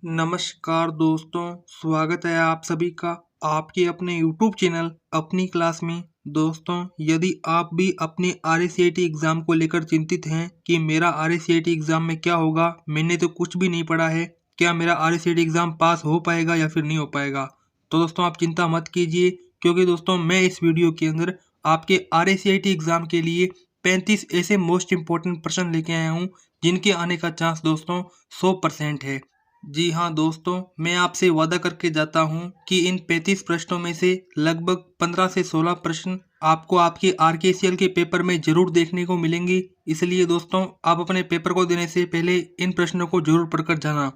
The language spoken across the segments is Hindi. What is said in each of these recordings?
नमस्कार दोस्तों, स्वागत है आप सभी का आपके अपने YouTube चैनल अपनी क्लास में। दोस्तों, यदि आप भी अपने RACIT एग्ज़ाम को लेकर चिंतित हैं कि मेरा RACIT एग्ज़ाम में क्या होगा, मैंने तो कुछ भी नहीं पढ़ा है, क्या मेरा RACIT एग्ज़ाम पास हो पाएगा या फिर नहीं हो पाएगा, तो दोस्तों आप चिंता मत कीजिए, क्योंकि दोस्तों मैं इस वीडियो के अंदर आपके RACIT एग्ज़ाम के लिए 35 ऐसे मोस्ट इम्पोर्टेंट प्रश्न लेके आया हूँ जिनके आने का चांस दोस्तों 100% है। जी हाँ दोस्तों, मैं आपसे वादा करके जाता हूँ कि इन 35 प्रश्नों में से लगभग 15 से 16 प्रश्न आपको आपके RKCL के पेपर में जरूर देखने को मिलेंगे। इसलिए दोस्तों आप अपने पेपर को देने से पहले इन प्रश्नों को जरूर पढ़कर जाना।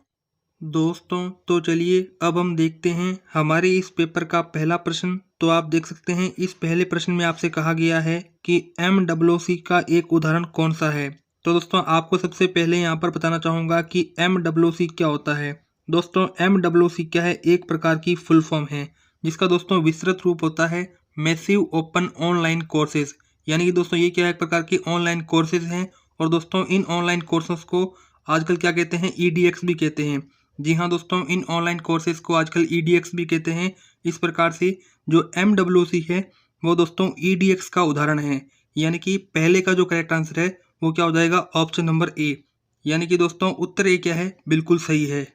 दोस्तों तो चलिए अब हम देखते हैं हमारे इस पेपर का पहला प्रश्न। तो आप देख सकते हैं इस पहले प्रश्न में आपसे कहा गया है कि MWC का एक उदाहरण कौन सा है। तो दोस्तों आपको सबसे पहले यहाँ पर बताना चाहूँगा कि MWC क्या होता है। दोस्तों MWC क्या है, एक प्रकार की फुल फॉर्म है जिसका दोस्तों विस्तृत रूप होता है मैसिव ओपन ऑनलाइन कोर्सेज। यानी कि दोस्तों ये क्या है, एक प्रकार की ऑनलाइन कोर्सेज हैं। और दोस्तों इन ऑनलाइन कोर्सेज को आजकल क्या कहते हैं, EDX भी कहते हैं। जी हाँ दोस्तों, इन ऑनलाइन कोर्सेज को आजकल EDX भी कहते हैं। इस प्रकार से जो MWC है वो दोस्तों EDX का उदाहरण है। यानी कि पहले का जो करेक्ट आंसर है वो क्या हो जाएगा, ऑप्शन नंबर ए। यानी कि दोस्तों उत्तर ए क्या है, बिल्कुल सही है।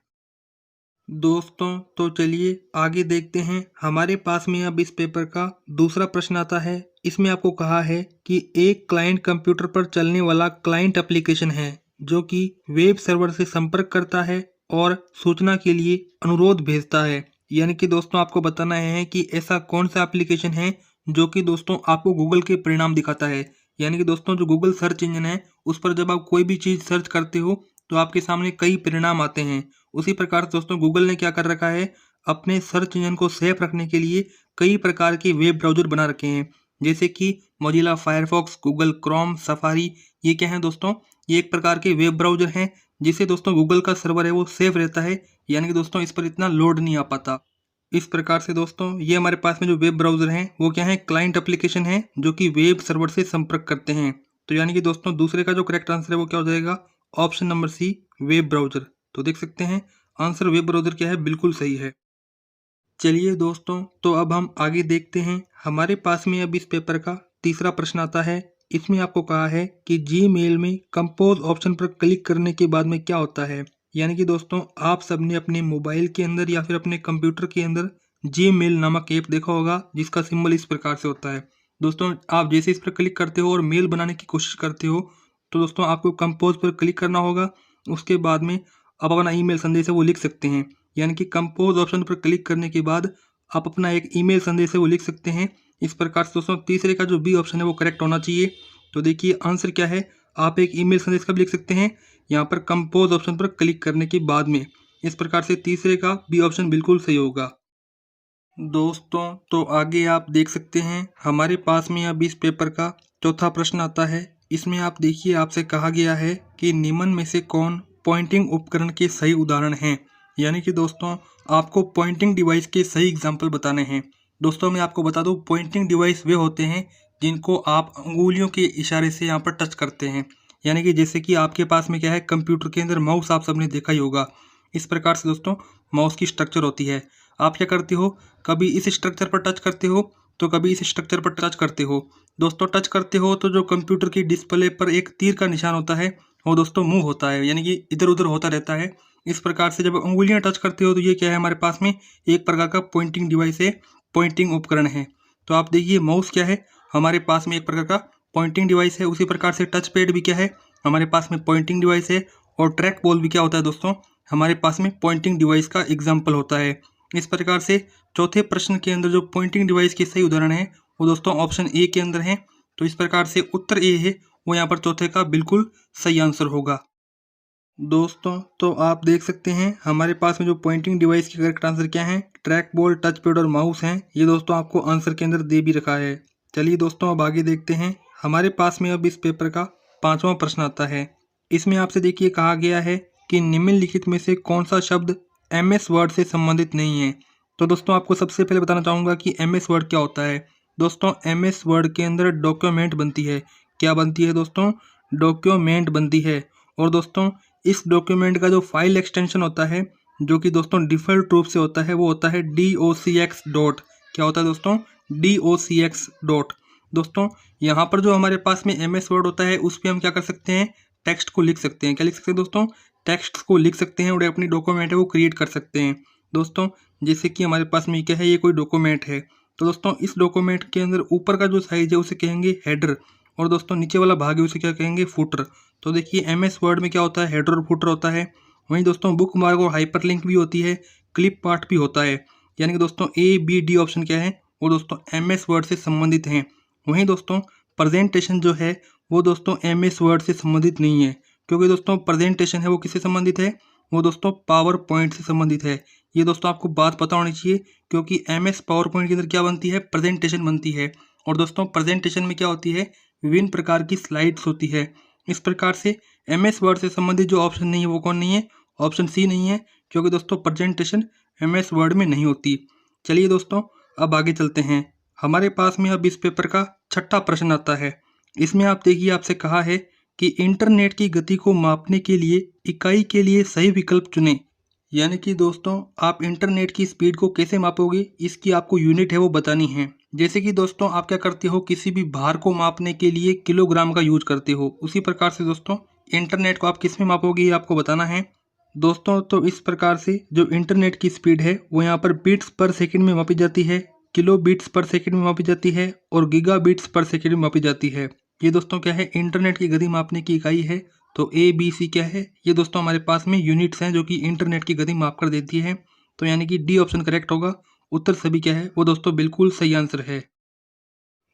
दोस्तों तो चलिए आगे देखते हैं हमारे पास में अब इस पेपर का दूसरा प्रश्न आता है। इसमें आपको कहा है कि एक क्लाइंट कंप्यूटर पर चलने वाला क्लाइंट एप्लीकेशन है जो कि वेब सर्वर से संपर्क करता है और सूचना के लिए अनुरोध भेजता है। यानी कि दोस्तों आपको बताना है कि ऐसा कौन सा एप्लीकेशन है जो कि दोस्तों आपको गूगल के परिणाम दिखाता है। यानी कि दोस्तों जो गूगल सर्च इंजन है उस पर जब आप कोई भी चीज़ सर्च करते हो तो आपके सामने कई परिणाम आते हैं। उसी प्रकार से दोस्तों गूगल ने क्या कर रखा है, अपने सर्च इंजन को सेफ रखने के लिए कई प्रकार के वेब ब्राउज़र बना रखे हैं। जैसे कि Mozilla Firefox, Google Chrome, safari. ये क्या है दोस्तों, ये एक प्रकार के वेब ब्राउज़र हैं जिससे दोस्तों गूगल का सर्वर है वो सेफ रहता है। यानी कि दोस्तों इस पर इतना लोड नहीं आ पाता। इस प्रकार से दोस्तों ये हमारे पास में जो वेब ब्राउज़र हैं वो क्या है, क्लाइंट एप्लीकेशन है जो कि वेब सर्वर से संपर्क करते हैं। तो यानी कि दोस्तों दूसरे का जो करेक्ट आंसर है वो क्या हो जाएगा, option number C, web browser. तो देख सकते हैं आंसर वेब ब्राउज़र क्या है, बिल्कुल सही है। चलिए दोस्तों तो अब हम आगे देखते हैं हमारे पास में अब इस पेपर का तीसरा प्रश्न आता है। इसमें आपको कहा है कि जीमेल में कंपोज ऑप्शन पर क्लिक करने के बाद में क्या होता है। यानी कि दोस्तों आप सबने अपने मोबाइल के अंदर या फिर अपने कंप्यूटर के अंदर जीमेल नामक ऐप देखा होगा जिसका सिंबल इस प्रकार से होता है। दोस्तों आप जैसे इस पर क्लिक करते हो और मेल बनाने की कोशिश करते हो तो दोस्तों आपको कंपोज पर क्लिक करना होगा। उसके बाद में आप अपना ईमेल संदेश है वो लिख सकते हैं। यानी कि कंपोज ऑप्शन पर क्लिक करने के बाद आप अपना एक ईमेल संदेश है वो लिख सकते हैं। इस प्रकार से दोस्तों तीसरे का जो बी ऑप्शन है वो करेक्ट होना चाहिए। तो देखिए आंसर क्या है, आप एक ईमेल संदेश का भी लिख सकते हैं यहाँ पर कंपोज ऑप्शन पर क्लिक करने के बाद में। इस प्रकार से तीसरे का बी ऑप्शन बिल्कुल सही होगा। दोस्तों तो आगे आप देख सकते हैं हमारे पास में अब इस पेपर का चौथा प्रश्न आता है। इसमें आप देखिए आपसे कहा गया है कि निम्न में से कौन पॉइंटिंग उपकरण के सही उदाहरण हैं। यानी कि दोस्तों आपको पॉइंटिंग डिवाइस के सही एग्जाम्पल बताने हैं। दोस्तों मैं आपको बता दूं, पॉइंटिंग डिवाइस वे होते हैं जिनको आप अंगुलियों के इशारे से यहाँ पर टच करते हैं। यानी कि जैसे कि आपके पास में क्या है, कंप्यूटर के अंदर माउस आप सबने देखा ही होगा। इस प्रकार से दोस्तों माउस की स्ट्रक्चर होती है। आप क्या करते हो, कभी इस स्ट्रक्चर पर टच करते हो तो कभी इस स्ट्रक्चर पर टच करते हो। दोस्तों टच करते हो तो जो कंप्यूटर की डिस्प्ले पर एक तीर का निशान होता है वो दोस्तों मूव होता है, यानी कि इधर उधर होता रहता है। इस प्रकार से जब उंगलियां टच करते हो तो ये क्या है, हमारे पास में एक प्रकार का पॉइंटिंग डिवाइस है, पॉइंटिंग उपकरण है। तो आप देखिए माउस क्या है, हमारे पास में एक प्रकार का पॉइंटिंग डिवाइस है। उसी प्रकार से टच पैड भी क्या है, हमारे पास में पॉइंटिंग डिवाइस है। और ट्रैक बॉल भी क्या होता है दोस्तों, हमारे पास में पॉइंटिंग डिवाइस का एग्जाम्पल होता है। इस प्रकार से चौथे प्रश्न के अंदर जो पॉइंटिंग डिवाइस के सही उदाहरण है वो दोस्तों ऑप्शन ए के अंदर है। तो इस प्रकार से उत्तर ए है वो यहाँ पर चौथे का बिल्कुल सही आंसर होगा। दोस्तों तो आप देख सकते हैं हमारे पास में जो पॉइंटिंग डिवाइस के करेक्ट आंसर क्या है, ट्रैक बॉल, टच पैड और माउस हैं। ये दोस्तों आपको आंसर के अंदर दे भी रखा है। चलिए दोस्तों अब आगे देखते हैं हमारे पास में अब इस पेपर का पांचवा प्रश्न आता है। इसमें आपसे देखिए कहा गया है कि निम्नलिखित में से कौन सा शब्द MS वर्ड से संबंधित नहीं है। तो दोस्तों आपको सबसे पहले बताना चाहूँगा कि MS वर्ड क्या होता है। दोस्तों MS वर्ड के अंदर डॉक्यूमेंट बनती है। क्या बनती है दोस्तों, डॉक्यूमेंट बनती है। और दोस्तों इस डॉक्यूमेंट का जो फाइल एक्सटेंशन होता है जो कि दोस्तों डिफ़ॉल्ट रूप से होता है वो होता है docx डॉट। क्या होता है दोस्तों? docx dot. दोस्तों यहाँ पर जो हमारे पास में MS वर्ड होता है उस पर हम क्या कर सकते हैं, टेक्स्ट को लिख सकते हैं। क्या लिख सकते हैं दोस्तों? टेक्स्ट को लिख सकते हैं और अपनी डॉक्यूमेंट है वो क्रिएट कर सकते हैं। दोस्तों जैसे कि हमारे पास में क्या है, ये कोई डॉक्यूमेंट है, तो दोस्तों इस डॉक्यूमेंट के अंदर ऊपर का जो साइज है उसे कहेंगे हेडर, और दोस्तों नीचे वाला भाग है उसे क्या कहेंगे, फुटर। तो देखिए MS वर्ड में क्या होता है, हेडर और फुटर होता है। वहीं दोस्तों बुक मार्क और हाइपरलिंक भी होती है, क्लिप पार्ट भी होता है। यानी कि दोस्तों A B D ऑप्शन क्या है, वो दोस्तों MS वर्ड से संबंधित हैं। वहीं दोस्तों प्रेजेंटेशन जो है वो दोस्तों MS वर्ड से संबंधित नहीं है, क्योंकि दोस्तों प्रेजेंटेशन है वो किससे संबंधित है, वो दोस्तों पावर पॉइंट से संबंधित है। ये दोस्तों आपको बात पता होनी चाहिए, क्योंकि MS पावर पॉइंट के अंदर क्या बनती है, प्रेजेंटेशन बनती है। और दोस्तों प्रेजेंटेशन में क्या होती है, विभिन्न प्रकार की स्लाइड्स होती है। इस प्रकार से MS वर्ड से संबंधित जो ऑप्शन नहीं है वो कौन नहीं है, ऑप्शन सी नहीं है, क्योंकि दोस्तों प्रेजेंटेशन MS वर्ड में नहीं होती। चलिए दोस्तों अब आगे चलते हैं। हमारे पास में अब इस पेपर का छठा प्रश्न आता है। इसमें आप देखिए आपसे कहा है कि इंटरनेट की गति को मापने के लिए इकाई के लिए सही विकल्प चुनें। यानी कि दोस्तों आप इंटरनेट की स्पीड को कैसे मापोगे, इसकी आपको यूनिट है वो बतानी है। जैसे कि दोस्तों आप क्या करते हो, किसी भी भार को मापने के लिए किलोग्राम का यूज करते हो, उसी प्रकार से दोस्तों इंटरनेट को आप किस में मापोगे ये आपको बताना है। दोस्तों तो इस प्रकार से जो इंटरनेट की स्पीड है वो यहाँ पर बीट्स पर सेकंड में मापी जाती है, किलो बीट्स पर सेकंड में मापी जाती है और गीगा बीट्स पर सेकंड में मापी जाती है। ये दोस्तों क्या है, इंटरनेट की गति मापने की इकाई है। तो ABC क्या है, ये दोस्तों हमारे पास में यूनिट्स हैं जो कि इंटरनेट की गति माप कर देती है। तो यानी कि D ऑप्शन करेक्ट होगा। उत्तर सभी क्या है, वो दोस्तों बिल्कुल सही आंसर है।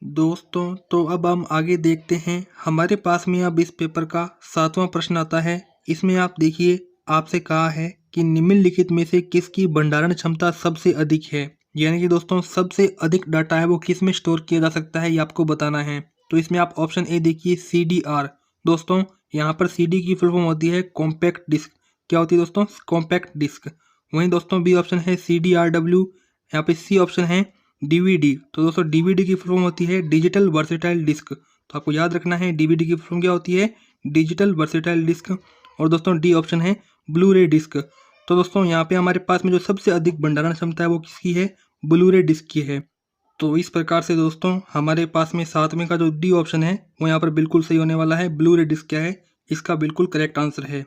दोस्तों तो अब हम आगे देखते हैं। हमारे पास में अब इस पेपर का 7वां प्रश्न आता है। इसमें आप देखिए आपसे कहा है कि निम्नलिखित में से किसकी भंडारण क्षमता सबसे अधिक है। यानी कि दोस्तों सबसे अधिक डाटा है वो किस में स्टोर किया जा सकता है ये आपको बताना है। तो इसमें आप ऑप्शन ए देखिए CDR। दोस्तों यहाँ पर CD की फुल फॉर्म होती है कॉम्पैक्ट डिस्क। क्या होती है दोस्तों, कॉम्पैक्ट डिस्क। वहीं दोस्तों B ऑप्शन है CDRW। यहाँ पे C ऑप्शन है DVD। तो दोस्तों DVD की फुल फॉर्म होती है डिजिटल वर्सेटाइल डिस्क। तो आपको याद रखना है DVD की फुल फॉर्म क्या होती है, डिजिटल वर्सेटाइल डिस्क। और दोस्तों D ऑप्शन है ब्लू रे डिस्क। तो दोस्तों यहाँ पे हमारे पास में जो सबसे अधिक भंडारण क्षमता है वो किसकी है, ब्लू रे डिस्क की है। तो इस प्रकार से दोस्तों हमारे पास में 7वें का जो D ऑप्शन है वो यहाँ पर बिल्कुल सही होने वाला है। ब्लू रे डिस्क क्या है, इसका बिल्कुल करेक्ट आंसर है।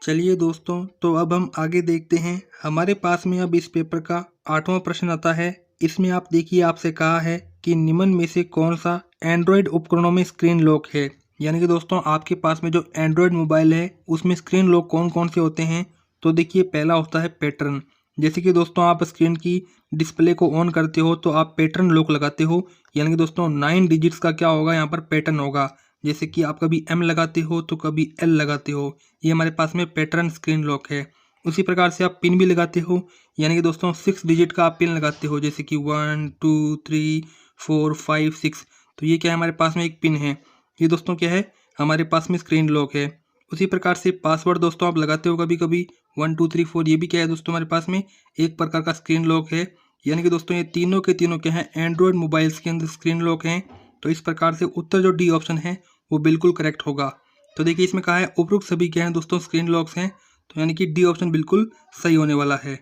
चलिए दोस्तों तो अब हम आगे देखते हैं। हमारे पास में अब इस पेपर का 8वां प्रश्न आता है। इसमें आप देखिए आपसे कहा है कि निम्न में से कौन सा एंड्रॉयड उपकरणों में स्क्रीन लॉक है। यानी कि दोस्तों आपके पास में जो एंड्रॉयड मोबाइल है उसमें स्क्रीन लॉक कौन कौन से होते हैं। तो देखिए पहला होता है पैटर्न। जैसे कि दोस्तों आप स्क्रीन की डिस्प्ले को ऑन करते हो तो आप पैटर्न लॉक लगाते हो। यानी कि दोस्तों 9 डिजिट्स का क्या होगा, यहाँ पर पैटर्न होगा। जैसे कि आप कभी M लगाते हो तो कभी L लगाते हो, ये हमारे पास में पैटर्न स्क्रीन लॉक है। उसी प्रकार से आप पिन भी लगाते हो, यानी कि दोस्तों 6 डिजिट का आप पिन लगाते हो, जैसे कि 1 2 3 4 5 6। तो ये क्या है, हमारे पास में एक पिन है। ये दोस्तों क्या है, हमारे पास में स्क्रीन लॉक है। उसी प्रकार से पासवर्ड दोस्तों आप लगाते हो कभी कभी 1 2 3 4, ये भी क्या है दोस्तों हमारे पास में एक प्रकार का स्क्रीन लॉक है। यानी कि दोस्तों ये तीनों के तीनों क्या है, एंड्रॉयड मोबाइल्स के अंदर स्क्रीन लॉक हैं। तो इस प्रकार से उत्तर जो D ऑप्शन है वो बिल्कुल करेक्ट होगा। तो देखिए इसमें कहा है उपरोक्त सभी क्या हैं दोस्तों, स्क्रीन लॉक्स हैं। तो यानी कि D ऑप्शन बिल्कुल सही होने वाला है।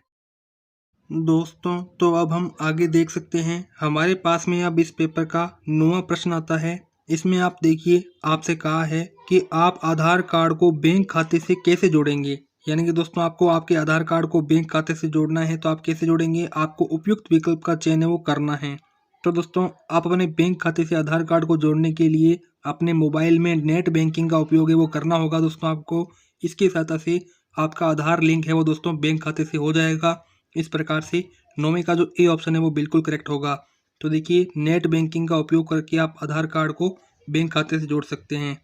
दोस्तों तो अब हम आगे देख सकते हैं। हमारे पास में अब इस पेपर का 9वां प्रश्न आता है। इसमें आप देखिए आपसे कहा है कि आप आधार कार्ड को बैंक खाते से कैसे जोड़ेंगे। यानी कि दोस्तों आपको आपके आधार कार्ड को बैंक खाते से जोड़ना है, तो आप कैसे जोड़ेंगे, आपको उपयुक्त विकल्प का चयन है वो करना है। तो दोस्तों आप अपने बैंक खाते से आधार कार्ड को जोड़ने के लिए अपने मोबाइल में नेट बैंकिंग का उपयोग है वो करना होगा दोस्तों आपको। इसकी सहायता से आपका आधार लिंक है वो दोस्तों बैंक खाते से हो जाएगा। इस प्रकार से 9वें का जो A ऑप्शन है वो बिल्कुल करेक्ट होगा। तो देखिए नेट बैंकिंग का उपयोग करके आप आधार कार्ड को बैंक खाते से जोड़ सकते हैं।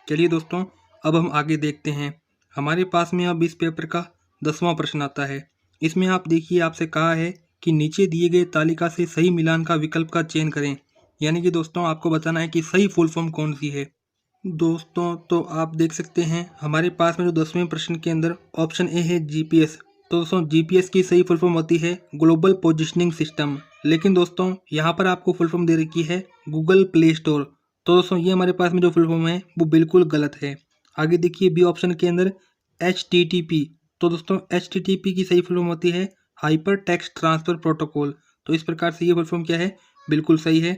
चलिए दोस्तों अब हम आगे देखते हैं। हमारे पास में अब इस पेपर का 10वां प्रश्न आता है। इसमें आप देखिए आपसे कहा है कि नीचे दिए गए तालिका से सही मिलान का विकल्प का चयन करें। यानी कि दोस्तों आपको बताना है कि सही फुल फॉर्म कौन सी है। दोस्तों तो आप देख सकते हैं हमारे पास में जो 10वें प्रश्न के अंदर ऑप्शन ए है GPS। तो दोस्तों GPS की सही फुल फॉर्म होती है ग्लोबल पोजिशनिंग सिस्टम। लेकिन दोस्तों यहाँ पर आपको फुल फॉर्म दे रखी है गूगल प्ले स्टोर। तो दोस्तों ये हमारे पास में जो फुल फॉर्म है वो बिल्कुल गलत है। आगे देखिए B ऑप्शन के अंदर HTTP। तो दोस्तों HTTP की सही फुल फॉर्म होती है हाइपर टेक्स्ट ट्रांसफर प्रोटोकॉल। तो इस प्रकार से ये फुल फॉर्म क्या है, बिल्कुल सही है।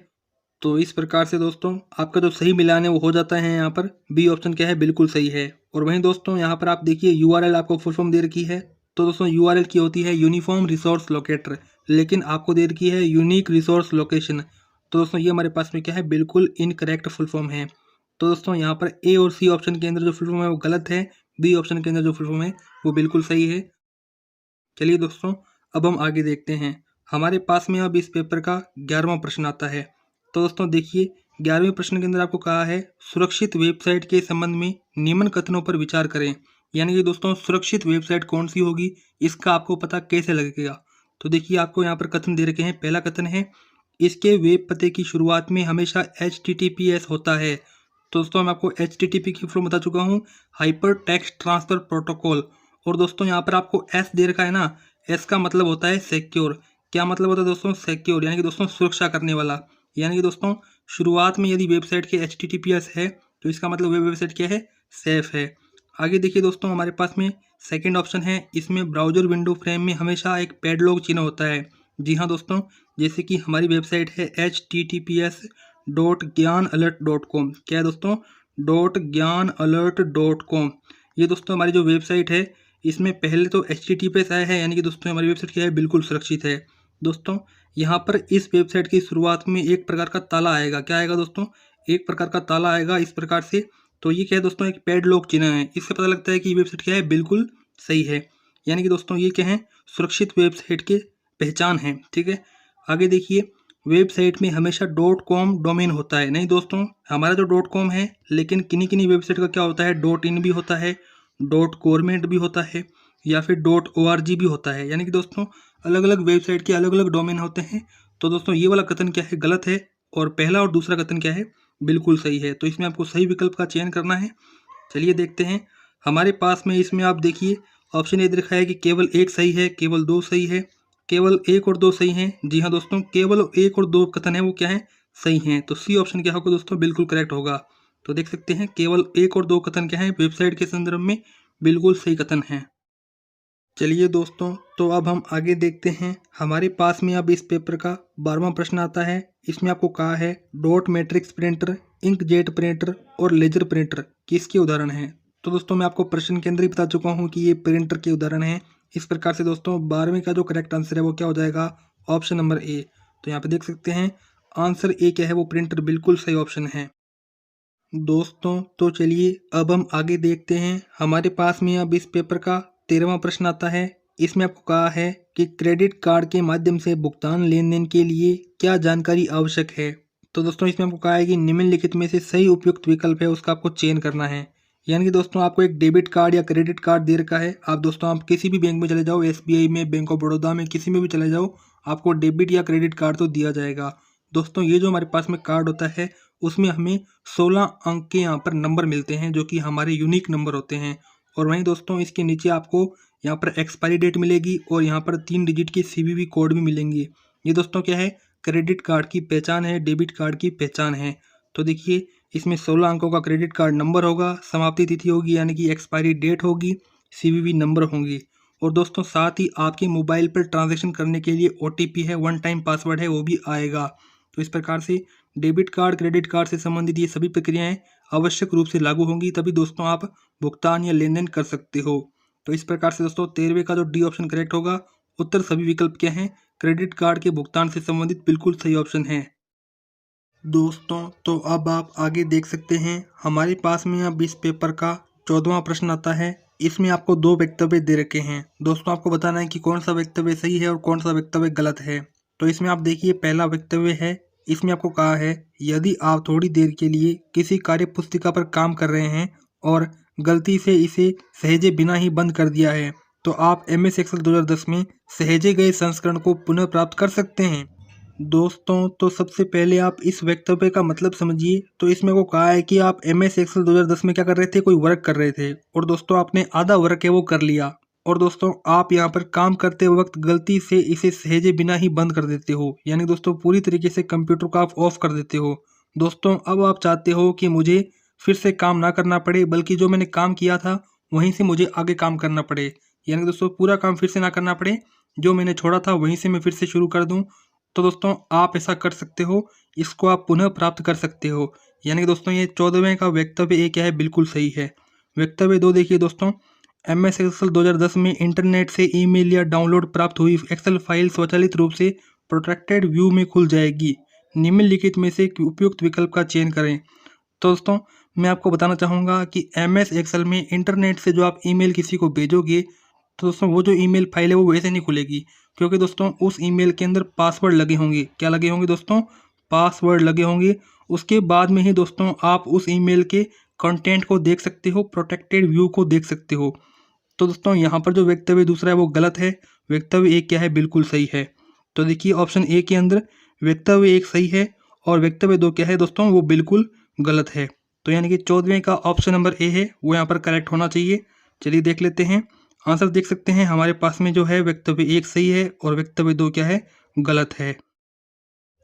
तो इस प्रकार से दोस्तों आपका जो सही मिलान है वो हो जाता है। यहाँ पर बी ऑप्शन क्या है, बिल्कुल सही है। और वहीं दोस्तों यहाँ पर आप देखिए URL आपको फुल फॉर्म दे रखी है। तो दोस्तों URL की होती है यूनिफॉर्म रिसोर्स लोकेटर, लेकिन आपको दे रखी है यूनिक रिसोर्स लोकेशन। तो दोस्तों ये हमारे पास में क्या है, बिल्कुल इनकरेक्ट फुल फॉर्म है। तो दोस्तों यहाँ पर ए और सी ऑप्शन के अंदर जो फुल फॉर्म है वो गलत है, बी ऑप्शन के अंदर जो फुल फॉर्म है वो बिल्कुल सही है। चलिए दोस्तों अब हम आगे देखते हैं। हमारे पास में अब इस पेपर का 11वां प्रश्न आता है। तो दोस्तों देखिए 11वें प्रश्न के अंदर आपको कहा है सुरक्षित वेबसाइट के संबंध में निम्न कथनों पर विचार करें। यानी कि दोस्तों सुरक्षित वेबसाइट कौन सी होगी, इसका आपको पता कैसे लगेगा। तो देखिए आपको यहाँ पर कथन दे रखे हैं। पहला कथन है इसके वेब पते की शुरुआत में हमेशा HTTPS होता है। तो दोस्तों मैं आपको HTTP की फुल बता चुका हूँ, हाइपर टेक्स्ट ट्रांसफर प्रोटोकॉल। और दोस्तों यहाँ पर आपको एस दे रखा है ना, एस का मतलब होता है सिक्योर। क्या मतलब होता है दोस्तों, सिक्योर यानी कि दोस्तों सुरक्षा करने वाला। यानी कि दोस्तों शुरुआत में यदि वेबसाइट के HTTPS है तो इसका मतलब वेबसाइट क्या है, सेफ है। आगे देखिए दोस्तों हमारे पास में सेकंड ऑप्शन है, इसमें ब्राउजर विंडो फ्रेम में हमेशा एक पैडलॉक चिन्ह होता है। जी हाँ दोस्तों, जैसे कि हमारी वेबसाइट है https.gyanalert.com। क्या है दोस्तों, .gyanalert.com। ये दोस्तों हमारी जो वेबसाइट है इसमें पहले तो HTTPS आया है, यानी कि दोस्तों हमारी वेबसाइट क्या है, बिल्कुल सुरक्षित है। दोस्तों यहाँ पर इस वेबसाइट की शुरुआत में एक प्रकार का ताला आएगा। क्या आएगा दोस्तों, एक प्रकार का ताला आएगा इस प्रकार से। तो ये क्या है दोस्तों, एक पैडलॉक चिन्ह है। इससे पता लगता है कि ये वेबसाइट क्या है, बिल्कुल सही है। यानी कि दोस्तों ये क्या है, सुरक्षित वेबसाइट के पहचान है। ठीक है, आगे देखिए वेबसाइट में हमेशा .com डोमेन होता है। नहीं दोस्तों, हमारा जो .com है, लेकिन किन्हीं किन्हीं वेबसाइट का क्या होता है, .in भी होता है, .government भी होता है, या फिर .org भी होता है। यानी कि दोस्तों अलग अलग वेबसाइट के अलग अलग डोमेन होते हैं। तो दोस्तों ये वाला कथन क्या है, गलत है। और पहला और दूसरा कथन क्या है, बिल्कुल सही है। तो इसमें आपको सही विकल्प का चयन करना है। चलिए देखते हैं हमारे पास में। इसमें आप देखिए ऑप्शन ये दिखा है कि केवल एक सही है, केवल दो सही है, केवल एक और दो सही हैं। जी हाँ दोस्तों, केवल एक और दो कथन है वो क्या है, सही हैं। तो सी ऑप्शन क्या होगा दोस्तों, बिल्कुल करेक्ट होगा। तो देख सकते हैं केवल एक और दो कथन क्या है, वेबसाइट के संदर्भ में बिल्कुल सही कथन है। चलिए दोस्तों तो अब हम आगे देखते हैं। हमारे पास में अब इस पेपर का 12वां प्रश्न आता है। इसमें आपको कहा है dot matrix printer, inkjet printer और लेजर प्रिंटर किसके उदाहरण हैं। तो दोस्तों मैं आपको प्रश्न के अंदर ही बता चुका हूँ कि ये प्रिंटर के उदाहरण हैं। इस प्रकार से दोस्तों 12वें का जो करेक्ट आंसर है वो क्या हो जाएगा, ऑप्शन नंबर ए। तो यहाँ पे देख सकते हैं आंसर ए क्या है, वो प्रिंटर बिल्कुल सही ऑप्शन है। दोस्तों तो चलिए अब हम आगे देखते हैं। हमारे पास में अब इस पेपर का 13वां प्रश्न आता है। इसमें आपको कहा है कि क्रेडिट कार्ड के माध्यम से भुगतान लेन देन के लिए क्या जानकारी आवश्यक है। तो दोस्तों इसमें आपको कहा है कि निम्नलिखित में से सही उपयुक्त विकल्प है, उसका आपको चयन करना है। यानी कि दोस्तों आपको एक डेबिट कार्ड या क्रेडिट कार्ड दे रखा है। आप दोस्तों आप किसी भी बैंक में चले जाओ, SBI में, बैंक ऑफ बड़ौदा में, किसी में भी चले जाओ, आपको डेबिट या क्रेडिट कार्ड तो दिया जाएगा। दोस्तों ये जो हमारे पास में कार्ड होता है उसमें हमें 16 अंक के यहाँ पर नंबर मिलते हैं, जो कि हमारे यूनिक नंबर होते हैं। और वहीं दोस्तों इसके नीचे आपको यहाँ पर एक्सपायरी डेट मिलेगी और यहाँ पर 3 डिजिट की CVV कोड भी मिलेंगे। ये दोस्तों क्या है, क्रेडिट कार्ड की पहचान है, डेबिट कार्ड की पहचान है। तो देखिए इसमें 16 अंकों का क्रेडिट कार्ड नंबर होगा, समाप्ति तिथि होगी यानी कि एक्सपायरी डेट होगी, CVV नंबर होंगी। और दोस्तों साथ ही आपके मोबाइल पर ट्रांजैक्शन करने के लिए OTP है, 1 टाइम पासवर्ड है, वो भी आएगा। तो इस प्रकार से डेबिट कार्ड, क्रेडिट कार्ड से संबंधित ये सभी प्रक्रियाएं आवश्यक रूप से लागू होंगी, तभी दोस्तों आप भुगतान या लेन देन कर सकते हो। तो इस प्रकार से दोस्तों 13वें का जो डी ऑप्शन करेक्ट होगा। उत्तर सभी विकल्प क्या हैं, क्रेडिट कार्ड के भुगतान से संबंधित बिल्कुल सही ऑप्शन है। दोस्तों तो अब आप आगे देख सकते हैं। हमारे पास में अब इस पेपर का 14वां प्रश्न आता है। इसमें आपको 2 वक्तव्य दे रखे हैं। दोस्तों आपको बताना है कि कौन सा वक्तव्य सही है और कौन सा वक्तव्य गलत है। तो इसमें आप देखिए पहला वक्तव्य है, इसमें आपको कहा है यदि आप थोड़ी देर के लिए किसी कार्य पुस्तिका पर काम कर रहे हैं और गलती से इसे सहेजे बिना ही बंद कर दिया है, तो आप MS Excel 2010 में सहेजे गए संस्करण को पुनः प्राप्त कर सकते हैं। दोस्तों तो सबसे पहले आप इस वक्तव्य का मतलब समझिए। तो इसमें को कहा है कि आप MS Excel 2010 में क्या कर रहे थे, कोई वर्क कर रहे थे, और दोस्तों आपने आधा वर्क है वो कर लिया, और दोस्तों आप यहाँ पर काम करते वक्त गलती से इसे सहेजे बिना ही बंद कर देते हो, यानी दोस्तों पूरी तरीके से कंप्यूटर को आप ऑफ कर देते हो। दोस्तों अब आप चाहते हो कि मुझे फिर से काम ना करना पड़े, बल्कि जो मैंने काम किया था वहीं से मुझे आगे काम करना पड़े। यानी कि दोस्तों पूरा काम फिर से ना करना पड़े, जो मैंने छोड़ा था वहीं से मैं फिर से शुरू कर दूं, तो दोस्तों आप ऐसा कर सकते हो, इसको आप पुनः प्राप्त कर सकते हो। यानी कि दोस्तों ये 14वें का वक्तव्य ए क्या है, बिल्कुल सही है। वक्तव्य 2 देखिए दोस्तों, MS एक्सेल 2010 में इंटरनेट से ईमेल या डाउनलोड प्राप्त हुई एक्सेल फाइल स्वचालित रूप से प्रोटेक्टेड व्यू में खुल जाएगी। निम्नलिखित में से उपयुक्त विकल्प का चयन करें। तो दोस्तों मैं आपको बताना चाहूँगा कि MS एक्सेल में इंटरनेट से जो आप ईमेल किसी को भेजोगे, तो दोस्तों वो जो ईमेल फाइल है वो वैसे नहीं खुलेगी, क्योंकि दोस्तों उस ईमेल के अंदर पासवर्ड लगे होंगे। क्या लगे होंगे दोस्तों? पासवर्ड लगे होंगे। उसके बाद में ही दोस्तों आप उस ईमेल के कंटेंट को देख सकते हो, प्रोटेक्टेड व्यू को देख सकते हो। तो दोस्तों यहाँ पर जो वक्तव्य दूसरा है वो गलत है, वक्तव्य एक क्या है, बिल्कुल सही है। तो देखिए ऑप्शन ए के अंदर वक्तव्य एक सही है और वक्तव्य 2 क्या है दोस्तों, वो बिल्कुल गलत है। तो यानी कि 14वें का ऑप्शन नंबर ए है वो यहाँ पर करेक्ट होना चाहिए। चलिए देख लेते हैं आंसर। देख सकते हैं हमारे पास में जो है वक्तव्य एक सही है और वक्तव्य 2 क्या है, गलत है।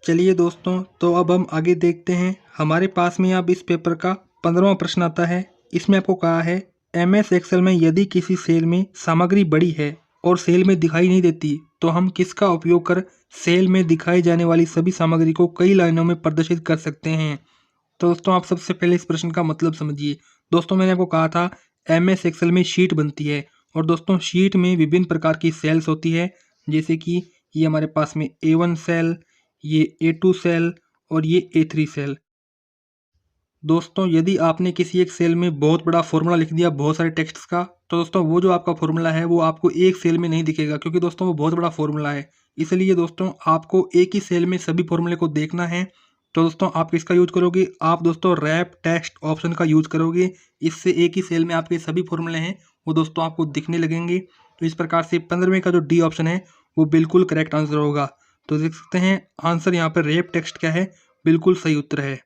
चलिए दोस्तों तो अब हम आगे देखते हैं। हमारे पास में अब इस पेपर का 15वां प्रश्न आता है। इसमें आपको कहा है MS एक्सेल में यदि किसी सेल में सामग्री बड़ी है और सेल में दिखाई नहीं देती, तो हम किसका उपयोग कर सेल में दिखाई जाने वाली सभी सामग्री को कई लाइनों में प्रदर्शित कर सकते हैं। तो दोस्तों आप सबसे पहले इस प्रश्न का मतलब समझिए। दोस्तों मैंने आपको कहा था MS एक्सेल में शीट बनती है और दोस्तों शीट में विभिन्न प्रकार की सेल्स होती है, जैसे कि ये हमारे पास में A1 सेल, ये A2 सेल और ये A3 सेल। दोस्तों यदि आपने किसी एक सेल में बहुत बड़ा फॉर्मूला लिख दिया बहुत सारे टेक्स्ट का, तो दोस्तों वो जो आपका फॉर्मूला है वो आपको एक सेल में नहीं दिखेगा, क्योंकि दोस्तों वो बहुत बड़ा फॉर्मूला है। इसलिए दोस्तों आपको एक ही सेल में सभी फॉर्मूले को देखना है। तो दोस्तों आप किसका यूज करोगे? आप दोस्तों रैप टेक्स्ट ऑप्शन का यूज करोगे। इससे एक ही सेल में आपके सभी फॉर्मूले हैं वो दोस्तों आपको दिखने लगेंगे। तो इस प्रकार से 15वें का जो डी ऑप्शन है वो बिल्कुल करेक्ट आंसर होगा। तो देख सकते हैं आंसर यहाँ पर रैप टेक्स्ट क्या है, बिल्कुल सही उत्तर है।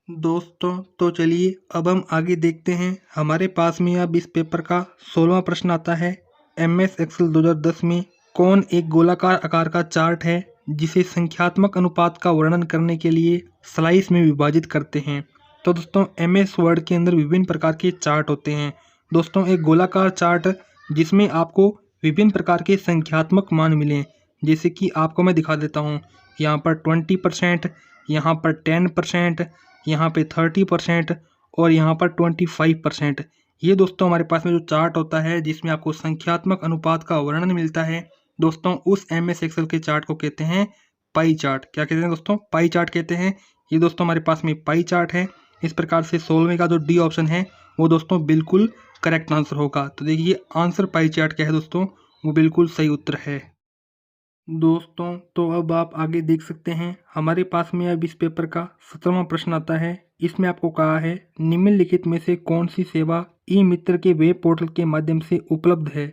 दोस्तों तो चलिए अब हम आगे देखते हैं। हमारे पास में अब इस पेपर का 16वां प्रश्न आता है। MS एक्सेल 2010 में कौन एक गोलाकार आकार का चार्ट है जिसे संख्यात्मक अनुपात का वर्णन करने के लिए स्लाइस में विभाजित करते हैं। तो दोस्तों MS वर्ड के अंदर विभिन्न प्रकार के चार्ट होते हैं। दोस्तों एक गोलाकार चार्ट जिसमें आपको विभिन्न प्रकार के संख्यात्मक मान मिलें, जैसे कि आपको मैं दिखा देता हूँ। यहाँ पर 20%, यहाँ पर 10%, यहाँ पे 30% और यहाँ पर 25%। ये दोस्तों हमारे पास में जो चार्ट होता है जिसमें आपको संख्यात्मक अनुपात का वर्णन मिलता है, दोस्तों उस MS एक्सेल के चार्ट को कहते हैं पाई चार्ट। क्या कहते हैं दोस्तों? पाई चार्ट कहते हैं। ये दोस्तों हमारे पास में पाई चार्ट है। इस प्रकार से 16वें का जो डी ऑप्शन है वो दोस्तों बिल्कुल करेक्ट आंसर होगा। तो देखिए आंसर पाई चार्ट क्या है दोस्तों, वो बिल्कुल सही उत्तर है। दोस्तों तो अब आप आगे देख सकते हैं। हमारे पास में अब इस पेपर का 17वां प्रश्न आता है। इसमें आपको कहा है निम्नलिखित में से कौन सी सेवा ई मित्र के वेब पोर्टल के माध्यम से उपलब्ध है।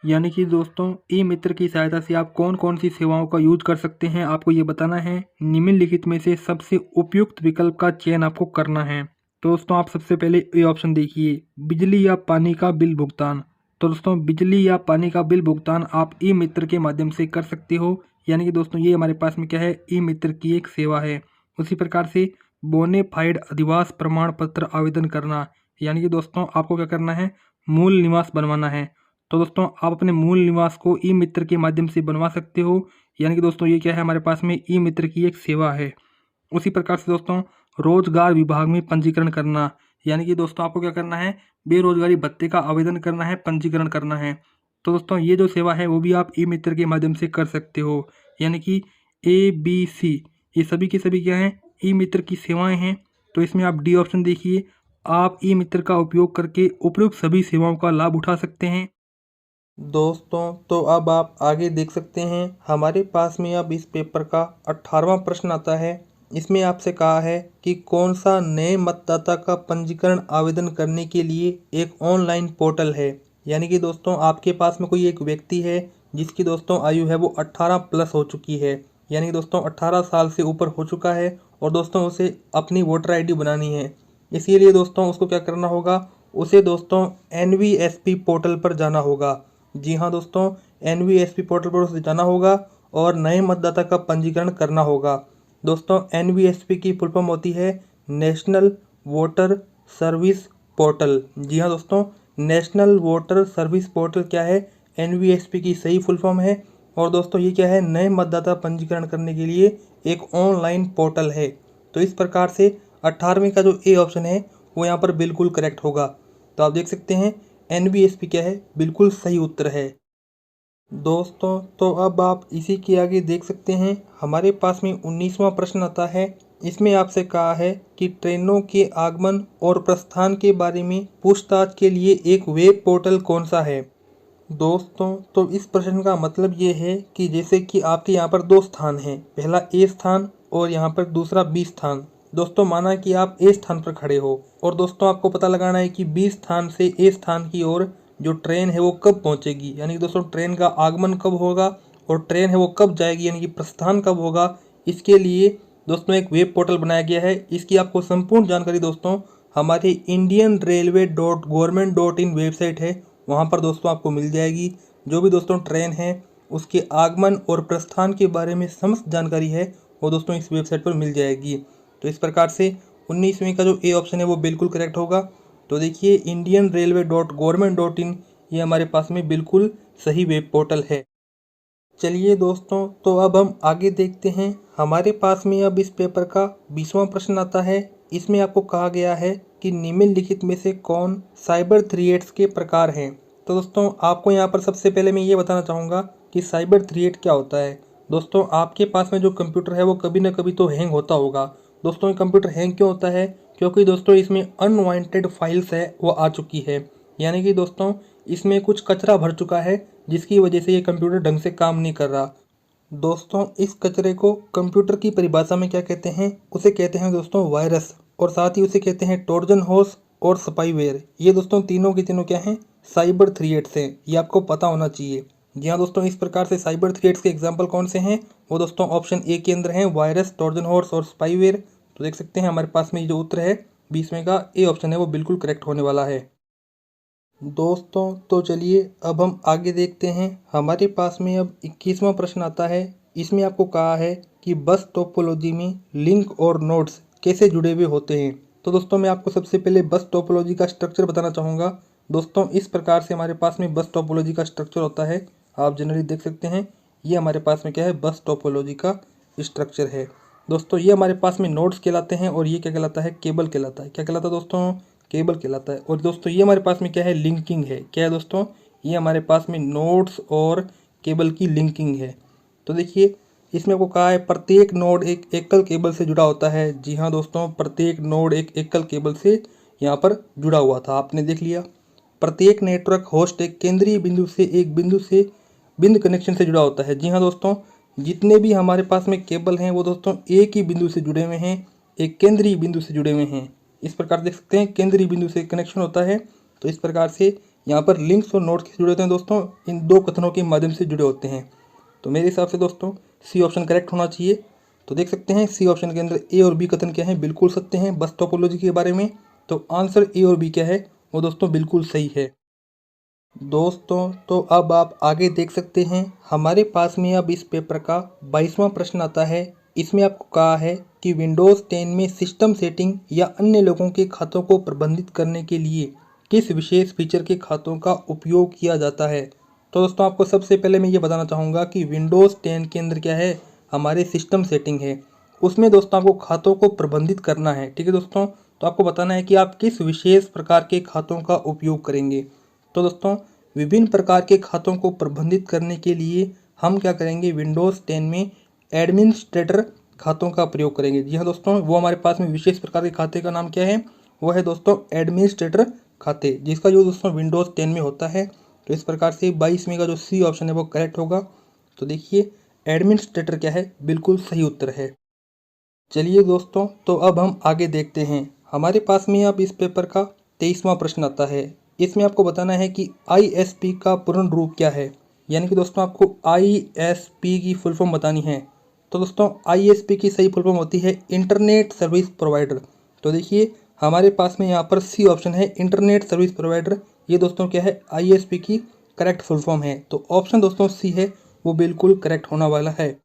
यानी कि दोस्तों ई मित्र की सहायता से आप कौन कौन सी सेवाओं का यूज कर सकते हैं, आपको ये बताना है। निम्नलिखित में से सबसे उपयुक्त विकल्प का चयन आपको करना है। तो दोस्तों आप सबसे पहले ये ऑप्शन देखिए, बिजली या पानी का बिल भुगतान। तो दोस्तों बिजली या पानी का बिल भुगतान आप ई मित्र के माध्यम से कर सकते हो। यानी कि दोस्तों ये हमारे पास में क्या है, ई मित्र की एक सेवा है। उसी प्रकार से बोनेफाइड अधिवास प्रमाण पत्र आवेदन करना, यानी कि दोस्तों आपको क्या करना है, मूल निवास बनवाना है। तो दोस्तों आप अपने मूल निवास को ई मित्र के माध्यम से बनवा सकते हो। यानी कि दोस्तों ये क्या है, हमारे पास में ई मित्र की एक सेवा है। उसी प्रकार से दोस्तों रोजगार विभाग में पंजीकरण करना, यानी कि दोस्तों आपको क्या करना है, बेरोजगारी भत्ते का आवेदन करना है, पंजीकरण करना है। तो दोस्तों ये जो सेवा है वो भी आप ई मित्र के माध्यम से कर सकते हो। यानी कि ABC ये सभी के सभी क्या हैं, ई मित्र की सेवाएं हैं। तो इसमें आप डी ऑप्शन देखिए, आप ई मित्र का उपयोग करके उपयुक्त सभी सेवाओं का लाभ उठा सकते हैं। दोस्तों तो अब आप आगे देख सकते हैं। हमारे पास में अब इस पेपर का 18वां प्रश्न आता है। इसमें आपसे कहा है कि कौन सा नए मतदाता का पंजीकरण आवेदन करने के लिए एक ऑनलाइन पोर्टल है। यानी कि दोस्तों आपके पास में कोई एक व्यक्ति है जिसकी दोस्तों आयु है वो 18 प्लस हो चुकी है, यानी कि दोस्तों 18 साल से ऊपर हो चुका है और दोस्तों उसे अपनी वोटर ID बनानी है। इसीलिए दोस्तों उसको क्या करना होगा, उसे दोस्तों NVSP पोर्टल पर जाना होगा। जी हाँ दोस्तों, NVSP पोर्टल पर उसे जाना होगा और नए मतदाता का पंजीकरण करना होगा। दोस्तों NVSP की फुल फॉर्म होती है नेशनल वोटर सर्विस पोर्टल। जी हाँ दोस्तों, नेशनल वोटर सर्विस पोर्टल क्या है, NVSP की सही फुल फॉर्म है। और दोस्तों ये क्या है, नए मतदाता पंजीकरण करने के लिए एक ऑनलाइन पोर्टल है। तो इस प्रकार से 18वीं का जो ए ऑप्शन है वो यहाँ पर बिल्कुल करेक्ट होगा। तो आप देख सकते हैं NVSP क्या है, बिल्कुल सही उत्तर है। दोस्तों तो अब आप इसी के आगे देख सकते हैं हमारे पास में 19वां प्रश्न आता है। इसमें आपसे कहा है कि ट्रेनों के आगमन और प्रस्थान के बारे में पूछताछ के लिए एक वेब पोर्टल कौन सा है। दोस्तों तो इस प्रश्न का मतलब ये है कि जैसे कि आपके यहाँ पर दो स्थान हैं, पहला ए स्थान और यहाँ पर दूसरा बी स्थान। दोस्तों माना कि आप ए स्थान पर खड़े हो और दोस्तों आपको पता लगाना है कि बी स्थान से ए स्थान की ओर जो ट्रेन है वो कब पहुँचेगी, यानी कि दोस्तों ट्रेन का आगमन कब होगा और ट्रेन है वो कब जाएगी, यानी कि प्रस्थान कब होगा। इसके लिए दोस्तों एक वेब पोर्टल बनाया गया है। इसकी आपको संपूर्ण जानकारी दोस्तों हमारे indianrailway.government.in वेबसाइट है, वहाँ पर दोस्तों आपको मिल जाएगी। जो भी दोस्तों ट्रेन है उसके आगमन और प्रस्थान के बारे में समस्त जानकारी है वो दोस्तों इस वेबसाइट पर मिल जाएगी। तो इस प्रकार से 19वीं का जो ए ऑप्शन है वो बिल्कुल करेक्ट होगा। तो देखिए indianrailway.government.in ये हमारे पास में बिल्कुल सही वेब पोर्टल है। चलिए दोस्तों तो अब हम आगे देखते हैं। हमारे पास में अब इस पेपर का 20वां प्रश्न आता है। इसमें आपको कहा गया है कि निम्नलिखित में से कौन साइबर थ्रेट्स के प्रकार हैं। तो दोस्तों आपको यहाँ पर सबसे पहले मैं ये बताना चाहूँगा कि साइबर थ्रेट क्या होता है। दोस्तों आपके पास में जो कंप्यूटर है वो कभी ना कभी तो हैंग होता होगा। दोस्तों ये कंप्यूटर हैंग क्यों होता है, क्योंकि दोस्तों इसमें अनवांटेड फाइल्स है वो आ चुकी है, यानी कि दोस्तों इसमें कुछ कचरा भर चुका है जिसकी वजह से ये कंप्यूटर ढंग से काम नहीं कर रहा। दोस्तों इस कचरे को कंप्यूटर की परिभाषा में क्या कहते हैं, उसे कहते हैं दोस्तों वायरस, और साथ ही उसे कहते हैं ट्रोजन हॉर्स और स्पाईवेयर। ये दोस्तों तीनों के तीनों क्या हैं, साइबर थ्रेट्स हैं, ये आपको पता होना चाहिए। जी हाँ दोस्तों, इस प्रकार से साइबर थ्रेट्स के एग्जाम्पल कौन से हैं, वो दोस्तों ऑप्शन ए के अंदर हैं, वायरस, ट्रोजन हॉर्स और स्पाईवेयर। तो देख सकते हैं हमारे पास में ये जो उत्तर है 20वें का ए ऑप्शन है वो बिल्कुल करेक्ट होने वाला है। दोस्तों तो चलिए अब हम आगे देखते हैं। हमारे पास में अब 21वां प्रश्न आता है। इसमें आपको कहा है कि बस टोपोलॉजी में लिंक और नोड्स कैसे जुड़े हुए होते हैं। तो दोस्तों मैं आपको सबसे पहले बस टोपोलॉजी का स्ट्रक्चर बताना चाहूँगा। दोस्तों इस प्रकार से हमारे पास में बस टोपोलॉजी का स्ट्रक्चर होता है, आप जनरली देख सकते हैं। ये हमारे पास में क्या है, बस टोपोलॉजी का स्ट्रक्चर है। दोस्तों ये हमारे पास में नोड्स कहलाते हैं और ये क्या कहलाता है, केबल कहलाता है। क्या कहलाता है दोस्तों, केबल कहलाता है। और दोस्तों ये हमारे पास में क्या है, लिंकिंग है। क्या है दोस्तों, ये हमारे पास में नोड्स और केबल की लिंकिंग है। तो देखिए इसमें आपको कहा है प्रत्येक नोड एक एकल केबल से जुड़ा होता है। जी हाँ दोस्तों, प्रत्येक नोड एक एकल केबल से यहाँ पर जुड़ा हुआ था, आपने देख लिया। प्रत्येक नेटवर्क होस्ट एक केंद्रीय बिंदु से बिंदु कनेक्शन से जुड़ा होता है। जी हाँ दोस्तों, जितने भी हमारे पास में केबल हैं वो दोस्तों एक ही बिंदु से जुड़े हुए हैं, एक केंद्रीय बिंदु से जुड़े हुए हैं। इस प्रकार देख सकते हैं केंद्रीय बिंदु से कनेक्शन होता है। तो इस प्रकार से यहाँ पर लिंक्स और नोड्स जुड़े होते हैं दोस्तों, इन दो कथनों के माध्यम से जुड़े होते हैं। तो मेरे हिसाब से दोस्तों सी ऑप्शन करेक्ट होना चाहिए। तो देख सकते हैं सी ऑप्शन के अंदर ए और बी कथन क्या है, बिल्कुल सत्य हैं बस टोपोलॉजी के बारे में। तो आंसर ए और बी क्या है, वो दोस्तों बिल्कुल सही है। दोस्तों तो अब आप आगे देख सकते हैं। हमारे पास में अब इस पेपर का 22वां प्रश्न आता है। इसमें आपको कहा है कि विंडोज़ 10 में सिस्टम सेटिंग या अन्य लोगों के खातों को प्रबंधित करने के लिए किस विशेष फीचर के खातों का उपयोग किया जाता है। तो दोस्तों आपको सबसे पहले मैं ये बताना चाहूँगा कि विंडोज़ 10 के अंदर क्या है, हमारे सिस्टम सेटिंग है। उसमें दोस्तों आपको खातों को प्रबंधित करना है, ठीक है दोस्तों। तो आपको बताना है कि आप किस विशेष प्रकार के खातों का उपयोग करेंगे। तो दोस्तों विभिन्न प्रकार के खातों को प्रबंधित करने के लिए हम क्या करेंगे, विंडोज़ 10 में एडमिनिस्ट्रेटर खातों का प्रयोग करेंगे। जी हाँ दोस्तों, वो हमारे पास में विशेष प्रकार के खाते का नाम क्या है, वो है दोस्तों एडमिनिस्ट्रेटर खाते, जिसका यूज़ दोस्तों विंडोज़ 10 में होता है। तो इस प्रकार से 22वें का जो सी ऑप्शन है वो करेक्ट होगा। तो देखिए एडमिनिस्ट्रेटर क्या है, बिल्कुल सही उत्तर है। चलिए दोस्तों तो अब हम आगे देखते हैं। हमारे पास में अब इस पेपर का 23वां प्रश्न आता है। इसमें आपको बताना है कि ISP का पूर्ण रूप क्या है, यानी कि दोस्तों आपको ISP की फुल फॉर्म बतानी है। तो दोस्तों ISP की सही फुल फॉर्म होती है इंटरनेट सर्विस प्रोवाइडर। तो देखिए हमारे पास में यहाँ पर सी ऑप्शन है इंटरनेट सर्विस प्रोवाइडर। ये दोस्तों क्या है, ISP की करेक्ट फुल फॉर्म है। तो ऑप्शन दोस्तों सी है वो बिल्कुल करेक्ट होने वाला है।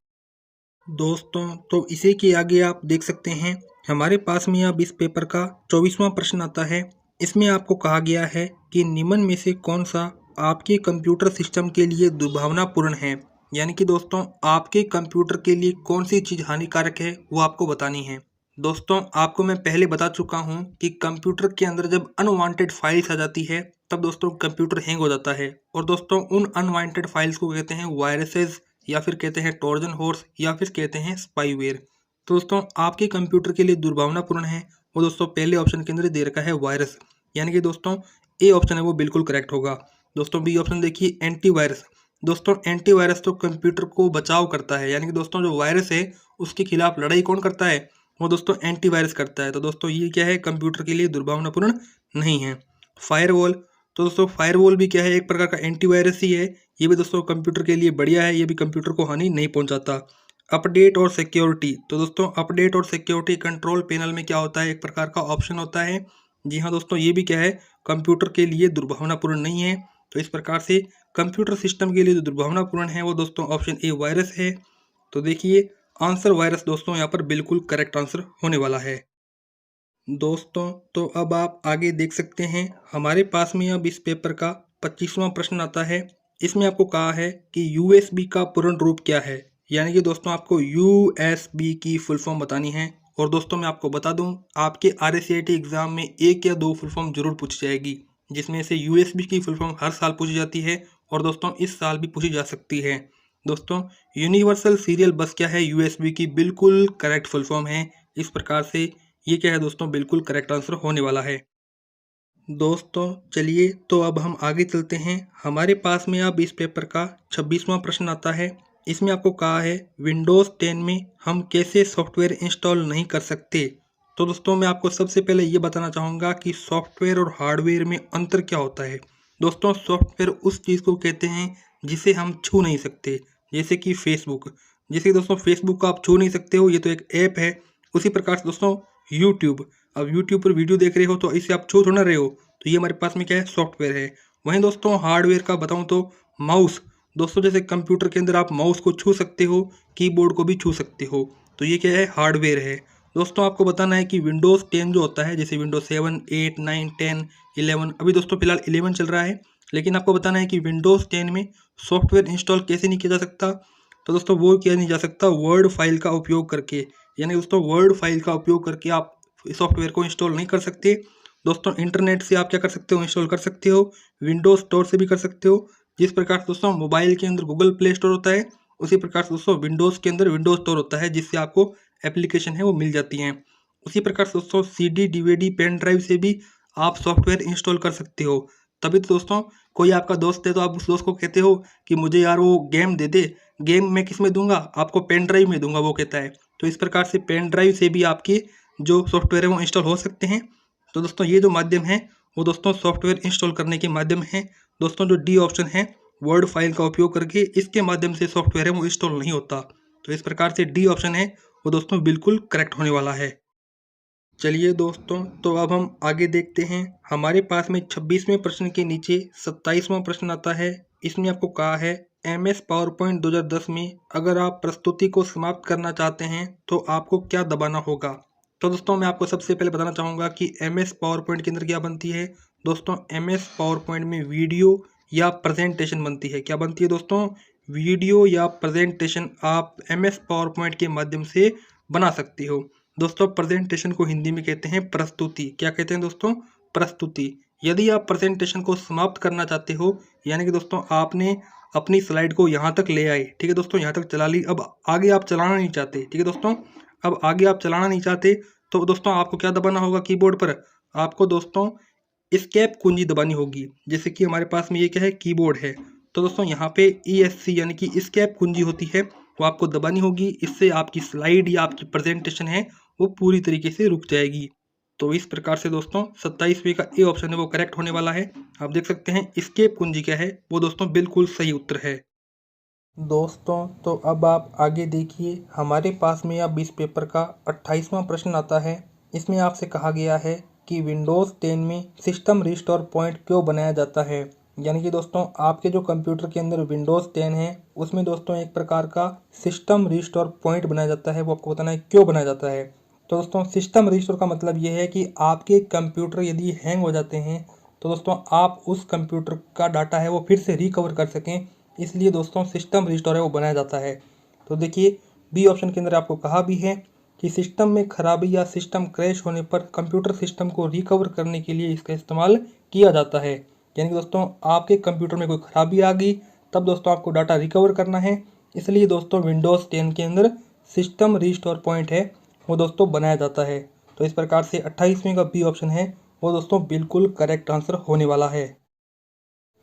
दोस्तों तो इसी के आगे आप देख सकते हैं हमारे पास में अब इस पेपर का 24वां प्रश्न आता है। इसमें आपको कहा गया है कि निम्न में से कौन सा आपके कंप्यूटर सिस्टम के लिए दुर्भावनापूर्ण है। यानी कि दोस्तों आपके कंप्यूटर के लिए कौन सी चीज़ हानिकारक है वो आपको बतानी है। दोस्तों आपको मैं पहले बता चुका हूँ कि कंप्यूटर के अंदर जब अनवांटेड फाइल्स आ जाती है तब दोस्तों कंप्यूटर हैंग हो जाता है। और दोस्तों उन अनवांटेड फाइल्स को कहते हैं वायरसेस, या फिर कहते हैं ट्रोजन हॉर्स, या फिर कहते हैं स्पाईवेयर। तो दोस्तों आपके कंप्यूटर के लिए दुर्भावनापूर्ण है वो दोस्तों पहले ऑप्शन के अंदर दे रखा है वायरस। यानी कि दोस्तों ए ऑप्शन है वो बिल्कुल करेक्ट होगा। दोस्तों बी ऑप्शन देखिए एंटीवायरस। दोस्तों एंटीवायरस तो कंप्यूटर को बचाव करता है, यानी कि दोस्तों जो वायरस है उसके खिलाफ लड़ाई कौन करता है, वो दोस्तों एंटीवायरस करता है। तो दोस्तों ये क्या है, कंप्यूटर के लिए दुर्भावनापूर्ण नहीं है। फायरवॉल, तो दोस्तों फायरवॉल भी क्या है, एक प्रकार का एंटीवायरस ही है। ये भी दोस्तों कंप्यूटर के लिए बढ़िया है, ये भी कंप्यूटर को हानि नहीं पहुंचाता। अपडेट और सिक्योरिटी, तो दोस्तों अपडेट और सिक्योरिटी कंट्रोल पैनल में क्या होता है, एक प्रकार का ऑप्शन होता है। जी हाँ दोस्तों, ये भी क्या है, कंप्यूटर के लिए दुर्भावनापूर्ण नहीं है। तो इस प्रकार से कंप्यूटर सिस्टम के लिए जो दुर्भावनापूर्ण है वो दोस्तों ऑप्शन ए वायरस है। तो देखिए आंसर वायरस दोस्तों यहाँ पर बिल्कुल करेक्ट आंसर होने वाला है। दोस्तों तो अब आप आगे देख सकते हैं, हमारे पास में अब इस पेपर का 25वां प्रश्न आता है। इसमें आपको कहा है कि यूएसबी का पूर्ण रूप क्या है। यानी कि दोस्तों आपको यूएसबी की फुल फॉर्म बतानी है। और दोस्तों मैं आपको बता दूं, आपके आरएससीआईटी एग्जाम में एक या दो फुल फॉर्म जरूर पूछी जाएगी, जिसमें से यूएसबी की फुल फॉर्म हर साल पूछी जाती है और दोस्तों इस साल भी पूछी जा सकती है। दोस्तों यूनिवर्सल सीरियल बस क्या है, यूएसबी की बिल्कुल करेक्ट फुल फॉर्म है। इस प्रकार से ये क्या है दोस्तों, बिल्कुल करेक्ट आंसर होने वाला है। दोस्तों चलिए तो अब हम आगे चलते हैं। हमारे पास में अब इस पेपर का 26वां प्रश्न आता है। इसमें आपको कहा है विंडोज़ 10 में हम कैसे सॉफ्टवेयर इंस्टॉल नहीं कर सकते। तो दोस्तों मैं आपको सबसे पहले ये बताना चाहूँगा कि सॉफ्टवेयर और हार्डवेयर में अंतर क्या होता है। दोस्तों सॉफ्टवेयर उस चीज़ को कहते हैं जिसे हम छू नहीं सकते, जैसे कि फेसबुक। जैसे कि दोस्तों फेसबुक को आप छू नहीं सकते हो, ये तो एक ऐप है। उसी प्रकार से दोस्तों यूट्यूब, अब यूट्यूब पर वीडियो देख रहे हो तो इसे आप छू थोड़ा ना रहे हो, तो ये हमारे पास में क्या है, सॉफ्टवेयर है। वहीं दोस्तों हार्डवेयर का बताऊं तो माउस, दोस्तों जैसे कंप्यूटर के अंदर आप माउस को छू सकते हो, कीबोर्ड को भी छू सकते हो, तो ये क्या है, हार्डवेयर है। दोस्तों आपको बताना है कि विंडोज़ 10 जो होता है, जैसे विंडोज 7, 8, 9, 10, 11, अभी दोस्तों फिलहाल 11 चल रहा है, लेकिन आपको बताना है कि विंडोज़ 10 में सॉफ्टवेयर इंस्टॉल कैसे नहीं किया जा सकता। तो दोस्तों वो किया नहीं जा सकता वर्ड फाइल का उपयोग करके, यानी दोस्तों वर्ड फाइल का उपयोग करके आप सॉफ्टवेयर को इंस्टॉल नहीं कर सकते। दोस्तों इंटरनेट से आप क्या कर सकते हो, इंस्टॉल कर सकते हो, विंडोज स्टोर से भी कर सकते हो। जिस प्रकार से दोस्तों मोबाइल के अंदर गूगल प्ले स्टोर होता है, उसी प्रकार से दोस्तों विंडोज़ के अंदर विंडोज स्टोर होता है, जिससे आपको एप्लीकेशन है वो मिल जाती हैं। उसी प्रकार से दोस्तों सीडी, डीवीडी, पेन ड्राइव से भी आप सॉफ्टवेयर इंस्टॉल कर सकते हो। तभी तो दोस्तों कोई आपका दोस्त है तो आप उस दोस्त को कहते हो कि मुझे यार वो गेम दे दे, गेम मैं किस में दूंगा, आपको पेन ड्राइव में दूंगा, वो कहता है। तो इस प्रकार से पेन ड्राइव से भी आपके जो सॉफ्टवेयर है वो इंस्टॉल हो सकते हैं। तो दोस्तों ये जो माध्यम है वो दोस्तों सॉफ्टवेयर इंस्टॉल करने के माध्यम है। दोस्तों जो डी ऑप्शन है, वर्ड फाइल का उपयोग करके, इसके माध्यम से सॉफ्टवेयर है वो इंस्टॉल नहीं होता। तो इस प्रकार से डी ऑप्शन है वो दोस्तों बिल्कुल करेक्ट होने वाला है। चलिए दोस्तों तो अब हम आगे देखते हैं। हमारे पास में 26वें प्रश्न के नीचे 27वां प्रश्न आता है। इसमें आपको कहा है MS पावर पॉइंट 2010 में अगर आप प्रस्तुति को समाप्त करना चाहते हैं तो आपको क्या दबाना होगा। तो दोस्तों मैं आपको सबसे पहले बताना चाहूँगा कि MS पावर पॉइंट के अंदर क्या बनती है। दोस्तों MS पावर पॉइंट में वीडियो या प्रेजेंटेशन बनती है। क्या बनती है दोस्तों, वीडियो या प्रेजेंटेशन आप MS पावर पॉइंट के माध्यम से बना सकते हो। दोस्तों प्रेजेंटेशन को हिंदी में कहते हैं प्रस्तुति। क्या कहते हैं दोस्तों, प्रस्तुति। यदि आप प्रेजेंटेशन को समाप्त करना चाहते हो, यानी कि दोस्तों आपने अपनी स्लाइड को यहाँ तक ले आए, ठीक है दोस्तों, यहाँ तक चला ली, अब आगे आप चलाना नहीं चाहते, ठीक है दोस्तों, अब आगे आप चलाना नहीं चाहते, तो दोस्तों आपको क्या दबाना होगा कीबोर्ड पर, आपको दोस्तों एस्केप कुंजी दबानी होगी। जैसे कि हमारे पास में ये क्या है, कीबोर्ड है, तो दोस्तों यहाँ पे ESC यानी कि एस्केप कुंजी होती है, वो आपको दबानी होगी। इससे आपकी स्लाइड या आपकी प्रेजेंटेशन है वो पूरी तरीके से रुक जाएगी। तो इस प्रकार से दोस्तों 27वें का ए ऑप्शन है वो करेक्ट होने वाला है। आप देख सकते हैं एस्केप कुंजी क्या है, वो दोस्तों बिल्कुल सही उत्तर है। दोस्तों तो अब आप आगे देखिए, हमारे पास में अब इस पेपर का 28वां प्रश्न आता है। इसमें आपसे कहा गया है कि विंडोज़ 10 में सिस्टम रिस्टोर पॉइंट क्यों बनाया जाता है। यानी कि दोस्तों आपके जो कंप्यूटर के अंदर विंडोज़ 10 है उसमें दोस्तों एक प्रकार का सिस्टम रिस्टोर पॉइंट बनाया जाता है, वो आपको बताना है क्यों बनाया जाता है। तो दोस्तों सिस्टम रिस्टोर का मतलब ये है कि आपके कंप्यूटर यदि हैंग हो जाते हैं तो दोस्तों आप उस कंप्यूटर का डाटा है वो फिर से रिकवर कर सकें, इसलिए दोस्तों सिस्टम रिस्टोर है वो बनाया जाता है। तो देखिए बी ऑप्शन के अंदर आपको कहा भी है कि सिस्टम में खराबी या सिस्टम क्रैश होने पर कंप्यूटर सिस्टम को रिकवर करने के लिए इसका इस्तेमाल किया जाता है। यानी कि दोस्तों आपके कंप्यूटर में कोई खराबी आ गई, तब दोस्तों आपको डाटा रिकवर करना है, इसलिए दोस्तों विंडोज़ 10 के अंदर सिस्टम रिस्टोर पॉइंट है वो दोस्तों बनाया जाता है। तो इस प्रकार से 28वें का बी ऑप्शन है वो दोस्तों बिल्कुल करेक्ट आंसर होने वाला है।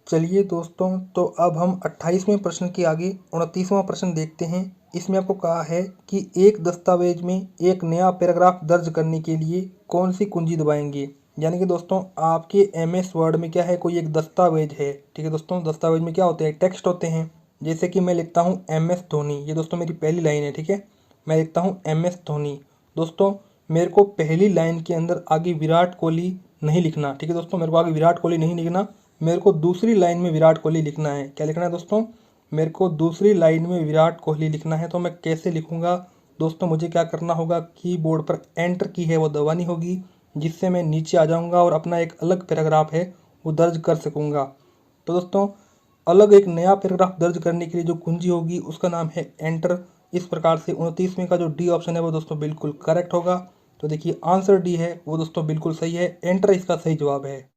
चलिए दोस्तों, तो अब हम 28वें प्रश्न के आगे 29वां प्रश्न देखते हैं। इसमें आपको कहा है कि एक दस्तावेज में एक नया पैराग्राफ दर्ज करने के लिए कौन सी कुंजी दबाएंगे। यानी कि दोस्तों आपके MS वर्ड में क्या है, कोई एक दस्तावेज है। ठीक है दोस्तों, दस्तावेज में क्या होते हैं, टेक्स्ट होते हैं। जैसे कि मैं लिखता हूँ MS धोनी, ये दोस्तों मेरी पहली लाइन है। ठीक है, मैं लिखता हूँ MS धोनी। दोस्तों मेरे को पहली लाइन के अंदर आगे विराट कोहली नहीं लिखना। ठीक है दोस्तों, मेरे को आगे विराट कोहली नहीं लिखना, मेरे को दूसरी लाइन में विराट कोहली लिखना है। क्या लिखना है दोस्तों, मेरे को दूसरी लाइन में विराट कोहली लिखना है। तो मैं कैसे लिखूंगा दोस्तों, मुझे क्या करना होगा, कीबोर्ड पर एंटर की है वो दबानी होगी, जिससे मैं नीचे आ जाऊंगा और अपना एक अलग पैराग्राफ है वो दर्ज कर सकूंगा। तो दोस्तों अलग एक नया पैराग्राफ दर्ज करने के लिए जो कुंजी होगी उसका नाम है एंटर। इस प्रकार से 29वें का जो डी ऑप्शन है वो दोस्तों बिल्कुल करेक्ट होगा। तो देखिए आंसर डी है वो दोस्तों बिल्कुल सही है, एंटर इसका सही जवाब है।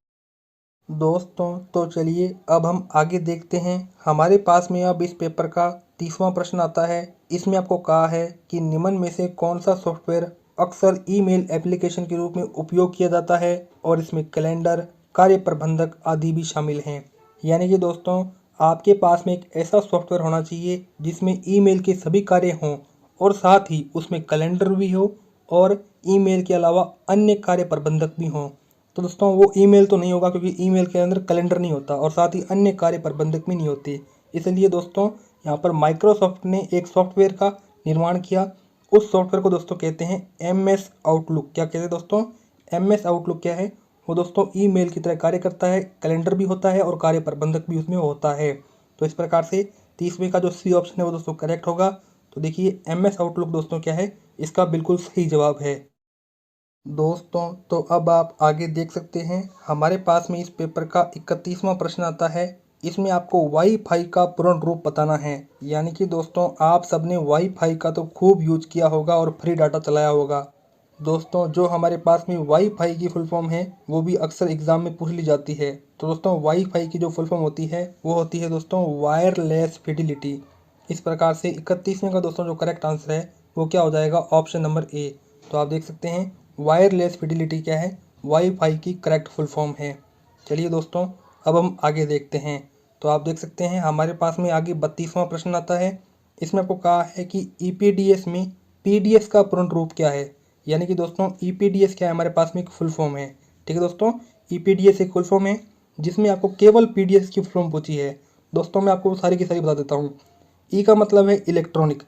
दोस्तों तो चलिए अब हम आगे देखते हैं। हमारे पास में अब इस पेपर का 30वां प्रश्न आता है। इसमें आपको कहा है कि निम्न में से कौन सा सॉफ्टवेयर अक्सर ईमेल एप्लीकेशन के रूप में उपयोग किया जाता है, और इसमें कैलेंडर, कार्य प्रबंधक आदि भी शामिल हैं। यानी कि दोस्तों आपके पास में एक ऐसा सॉफ्टवेयर होना चाहिए जिसमें ईमेल के सभी कार्य हों और साथ ही उसमें कैलेंडर भी हो और ईमेल के अलावा अन्य कार्य प्रबंधक भी हों। तो दोस्तों वो ईमेल तो नहीं होगा, क्योंकि ईमेल के अंदर कैलेंडर नहीं होता और साथ ही अन्य कार्य प्रबंधक भी नहीं होते। इसलिए दोस्तों यहाँ पर माइक्रोसॉफ्ट ने एक सॉफ्टवेयर का निर्माण किया। उस सॉफ्टवेयर को दोस्तों कहते हैं MS आउटलुक। क्या कहते हैं दोस्तों, MS आउटलुक क्या है, वो दोस्तों ईमेल की तरह कार्य करता है, कैलेंडर भी होता है और कार्य प्रबंधक भी उसमें होता है। तो इस प्रकार से 30वें का जो सी ऑप्शन है वो दोस्तों करेक्ट होगा। तो देखिए MS आउटलुक दोस्तों क्या है, इसका बिल्कुल सही जवाब है। दोस्तों तो अब आप आगे देख सकते हैं, हमारे पास में इस पेपर का 31वां प्रश्न आता है। इसमें आपको वाईफाई का पूर्ण रूप बताना है। यानी कि दोस्तों आप सबने वाईफाई का तो खूब यूज किया होगा और फ्री डाटा चलाया होगा। दोस्तों जो हमारे पास में वाईफाई की फुल फॉर्म है वो भी अक्सर एग्जाम में पूछ ली जाती है। तो दोस्तों वाईफाई की जो फुल फॉर्म होती है वो होती है दोस्तों वायरलेस फिडिलिटी। इस प्रकार से 31वें का दोस्तों जो करेक्ट आंसर है वो क्या हो जाएगा, ऑप्शन नंबर ए। तो आप देख सकते हैं वायरलेस फिडिलिटी क्या है, वाईफाई की करेक्ट फुल फॉर्म है। चलिए दोस्तों अब हम आगे देखते हैं। तो आप देख सकते हैं हमारे पास में आगे 32वां प्रश्न आता है। इसमें आपको कहा है कि EPDS में PDS का पूर्ण रूप क्या है। यानी कि दोस्तों EPDS क्या है, हमारे पास में एक फुल फॉर्म है। ठीक है दोस्तों, EPDS एक फुल फॉर्म है जिसमें आपको केवल PDS की फुल फॉर्म पूछी है। दोस्तों मैं आपको सारी की सारी बता देता हूँ। ई का मतलब है इलेक्ट्रॉनिक,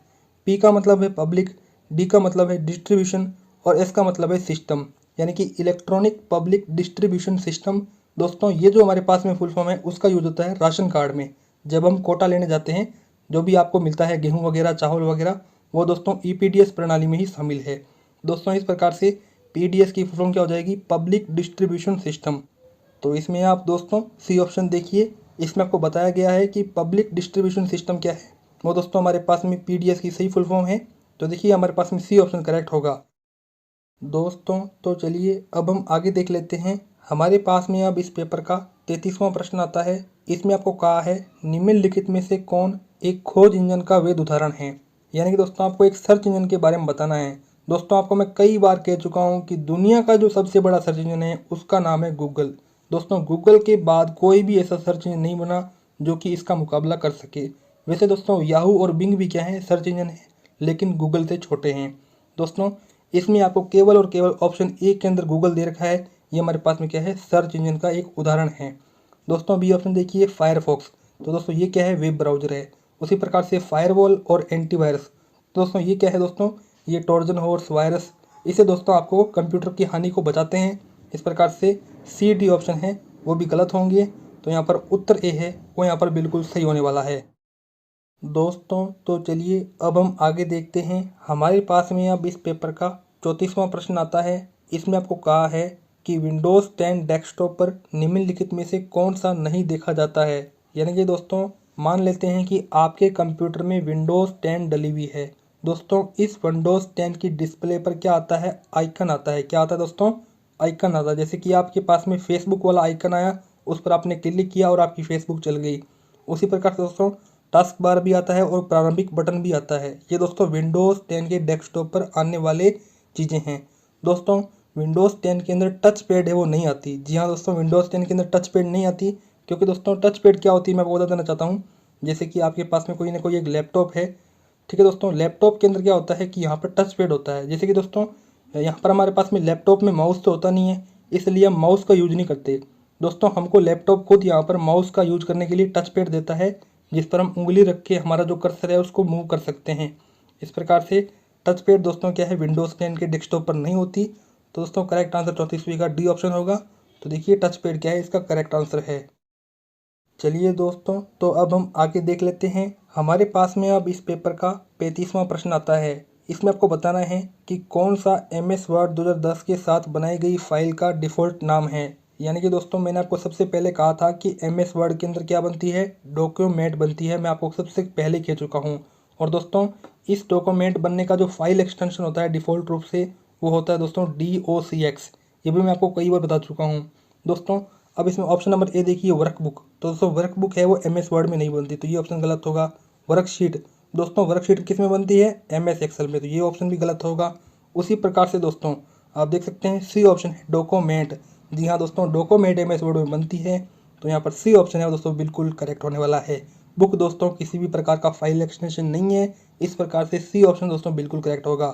पी का मतलब है पब्लिक, डी का मतलब है डिस्ट्रीब्यूशन और एस का मतलब है सिस्टम। यानी कि इलेक्ट्रॉनिक पब्लिक डिस्ट्रीब्यूशन सिस्टम। दोस्तों ये जो हमारे पास में फुल फॉर्म है उसका यूज होता है राशन कार्ड में। जब हम कोटा लेने जाते हैं, जो भी आपको मिलता है गेहूँ वगैरह, चावल वगैरह, वो दोस्तों EPDS प्रणाली में ही शामिल है। दोस्तों इस प्रकार से PDS की फुल फॉर्म क्या हो जाएगी, पब्लिक डिस्ट्रीब्यूशन सिस्टम। तो इसमें आप दोस्तों सी ऑप्शन देखिए, इसमें आपको बताया गया है कि पब्लिक डिस्ट्रीब्यूशन सिस्टम क्या है, वो दोस्तों हमारे पास में PDS की सही फुल फॉर्म है। तो देखिए हमारे पास में सी ऑप्शन करेक्ट होगा। दोस्तों तो चलिए अब हम आगे देख लेते हैं। हमारे पास में अब इस पेपर का 33वां प्रश्न आता है। इसमें आपको कहा है निम्नलिखित में से कौन एक खोज इंजन का वैध उदाहरण है। यानी कि दोस्तों आपको एक सर्च इंजन के बारे में बताना है। दोस्तों आपको मैं कई बार कह चुका हूँ कि दुनिया का जो सबसे बड़ा सर्च इंजन है उसका नाम है गूगल। दोस्तों गूगल के बाद कोई भी ऐसा सर्च इंजन नहीं बना जो कि इसका मुकाबला कर सके। वैसे दोस्तों याहू और बिंग भी क्या है, सर्च इंजन है, लेकिन गूगल से छोटे हैं। दोस्तों इसमें आपको केवल और केवल ऑप्शन ए के अंदर गूगल दे रखा है, ये हमारे पास में क्या है, सर्च इंजन का एक उदाहरण है। दोस्तों बी ऑप्शन देखिए फायरफॉक्स। तो दोस्तों ये क्या है, वेब ब्राउजर है। उसी प्रकार से फायरवॉल और एंटीवायरस। दोस्तों ये क्या है दोस्तों, ये ट्रोजन हॉर्स वायरस। इसे दोस्तों आपको कंप्यूटर की हानि को बचाते हैं। इस प्रकार से C, D ऑप्शन है वो भी गलत होंगे। तो यहाँ पर उत्तर ए है वो यहाँ पर बिल्कुल सही होने वाला है। दोस्तों तो चलिए अब हम आगे देखते हैं। हमारे पास में अब इस पेपर का 34वां प्रश्न आता है। इसमें आपको कहा है कि विंडोज़ 10 डेस्कटॉप पर निम्नलिखित में से कौन सा नहीं देखा जाता है। यानी कि दोस्तों मान लेते हैं कि आपके कंप्यूटर में विंडोज़ 10 डली हुई है। दोस्तों इस विंडोज़ 10 की डिस्प्ले पर क्या आता है, आइकन आता है। क्या आता है दोस्तों, आइकन आता है। जैसे कि आपके पास में फेसबुक वाला आइकन आया, उस पर आपने क्लिक किया और आपकी फेसबुक चल गई। उसी प्रकार से दोस्तों टास्क बार भी आता है और प्रारंभिक बटन भी आता है। ये दोस्तों विंडोज़ 10 के डेस्कटॉप पर आने वाले चीज़ें हैं। दोस्तों विंडोज़ 10 के अंदर टच पैड है वो नहीं आती। जी हाँ दोस्तों, विंडोज़ 10 के अंदर टच पैड नहीं आती, क्योंकि दोस्तों टच पैड क्या होती है मैं आपको बता देना चाहता हूँ। जैसे कि आपके पास में कोई ना कोई एक लैपटॉप है, ठीक है दोस्तों, लैपटॉप के अंदर क्या होता है कि यहाँ पर टच पैड होता है। जैसे कि दोस्तों यहाँ पर हमारे पास में लैपटॉप में माउस तो होता नहीं है, इसलिए हम माउस का यूज नहीं करते। दोस्तों हमको लैपटॉप खुद यहाँ पर माउस का यूज करने के लिए टच पैड देता है, जिस पर हम उंगली रख के हमारा जो कर्सर है उसको मूव कर सकते हैं। इस प्रकार से टच पैड दोस्तों क्या है, विंडोज़ 10 के डेस्कटॉप पर नहीं होती। तो दोस्तों करेक्ट आंसर 34वीं का डी ऑप्शन होगा। तो देखिए टच पैड क्या है, इसका करेक्ट आंसर है। चलिए दोस्तों, तो अब हम आगे देख लेते हैं। हमारे पास में अब इस पेपर का 35वां प्रश्न आता है। इसमें आपको बताना है कि कौन सा MS वर्ड 2010 के साथ बनाई गई फाइल का डिफ़ॉल्ट नाम है। यानी कि दोस्तों मैंने आपको सबसे पहले कहा था कि MS वर्ड के अंदर क्या बनती है, डॉक्यूमेंट बनती है। मैं आपको सबसे पहले कह चुका हूँ। और दोस्तों इस डॉक्यूमेंट बनने का जो फाइल एक्सटेंशन होता है डिफ़ॉल्ट रूप से, वो होता है दोस्तों DOCX। ये भी मैं आपको कई बार बता चुका हूँ। दोस्तों अब इसमें ऑप्शन नंबर ए देखिए, वर्कबुक। तो दोस्तों वर्कबुक है वो MS वर्ड में नहीं बनती, तो ये ऑप्शन गलत होगा। वर्कशीट, दोस्तों वर्कशीट किस में बनती है, MS एक्सेल में, तो ये ऑप्शन भी गलत होगा। उसी प्रकार से दोस्तों आप देख सकते हैं सी ऑप्शन है डॉक्यूमेंट। जी हाँ दोस्तों, डॉक्यूमेंट MS वर्ड में बनती है, तो यहाँ पर सी ऑप्शन है दोस्तों बिल्कुल करेक्ट होने वाला है। बुक दोस्तों किसी भी प्रकार का फाइल एक्सटेंशन नहीं है, इस प्रकार से सी ऑप्शन दोस्तों बिल्कुल करेक्ट होगा।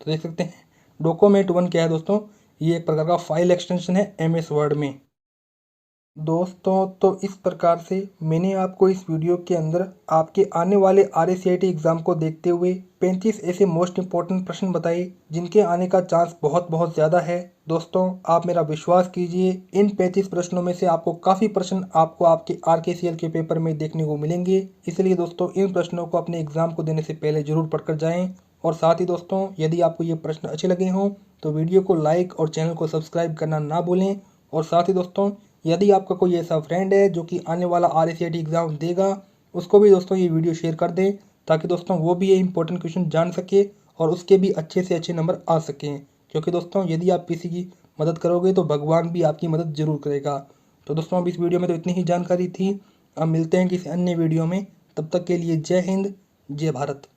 तो देख सकते हैं डॉक्यूमेंट 1 क्या है दोस्तों, ये एक प्रकार का फाइल एक्सटेंशन है MS वर्ड में। दोस्तों तो इस प्रकार से मैंने आपको इस वीडियो के अंदर आपके आने वाले RACIT एग्ज़ाम को देखते हुए 35 ऐसे मोस्ट इंपॉर्टेंट प्रश्न बताए जिनके आने का चांस बहुत बहुत ज़्यादा है। दोस्तों आप मेरा विश्वास कीजिए, इन 35 प्रश्नों में से आपको काफ़ी प्रश्न आपको आपके RKCL के पेपर में देखने को मिलेंगे। इसलिए दोस्तों इन प्रश्नों को अपने एग्ज़ाम को देने से पहले ज़रूर पढ़कर जाएँ। और साथ ही दोस्तों यदि आपको ये प्रश्न अच्छे लगे हों तो वीडियो को लाइक और चैनल को सब्सक्राइब करना ना भूलें। और साथ ही दोस्तों यदि आपका कोई ऐसा फ्रेंड है जो कि आने वाला RACIT एग्ज़ाम देगा, उसको भी दोस्तों ये वीडियो शेयर कर दें, ताकि दोस्तों वो भी ये इंपॉर्टेंट क्वेश्चन जान सके और उसके भी अच्छे से अच्छे नंबर आ सकें। क्योंकि दोस्तों यदि आप किसी की मदद करोगे तो भगवान भी आपकी मदद ज़रूर करेगा। तो दोस्तों अब इस वीडियो में तो इतनी ही जानकारी थी। अब मिलते हैं किसी अन्य वीडियो में, तब तक के लिए जय हिंद, जय भारत।